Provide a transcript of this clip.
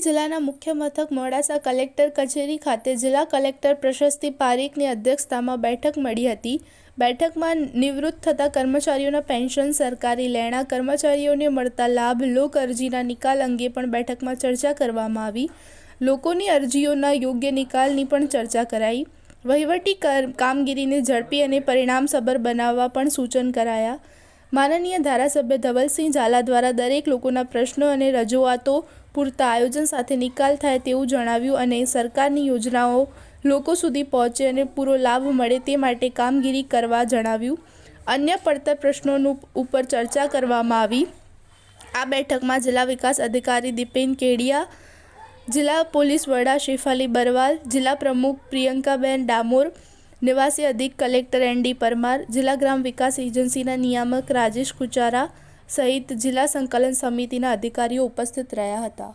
જિલ્લાના મુખ્ય મથક મોડાસા કલેક્ટર કચેરી ખાતે જિલ્લા કલેક્ટર પ્રશસ્તિ પારીખની અધ્યક્ષતામાં બેઠક મળી હતી। બેઠકમાં નિવૃત્ત થતા કર્મચારીઓના પેન્શન, સરકારી લેણા, કર્મચારીઓને મળતા લાભ, લોક અરજીના નિકાલ અંગે પણ બેઠકમાં ચર્ચા કરવામાં આવી। લોકોની અરજીઓના યોગ્ય નિકાલની પણ ચર્ચા કરાઈ। વહીવટી કામગીરીને ઝડપી અને પરિણામસભર બનાવવા પણ સૂચન કરાયા। માનનીય ધારાસભ્ય ધવલસિંહ ઝાલા દ્વારા દરેક લોકોના પ્રશ્નો અને રજૂઆતો પૂરતા આયોજન સાથે નિકાલ થાય તેવું જણાવ્યું અને સરકારની યોજનાઓ લોકો સુધી પહોંચે અને પૂરો લાભ મળે તે માટે કામગીરી કરવા જણાવ્યું। અન્ય પડતર પ્રશ્નો ઉપર ચર્ચા કરવામાં આવી। આ બેઠકમાં જિલ્લા વિકાસ અધિકારી દીપેન કેડિયા, જિલ્લા પોલીસ વડા શેફાલી બરવાલ, જિલ્લા પ્રમુખ પ્રિયંકાબેન ડામોર, નિવાસી અધિક કલેક્ટર એન.ડી. પરમાર, જિલ્લા ગ્રામ વિકાસ એજન્સીના નિયામક રાજેશ કુચારા સહિત જિલ્લા સંકલન સમિતિના અધિકારીઓ ઉપસ્થિત રહ્યા હતા।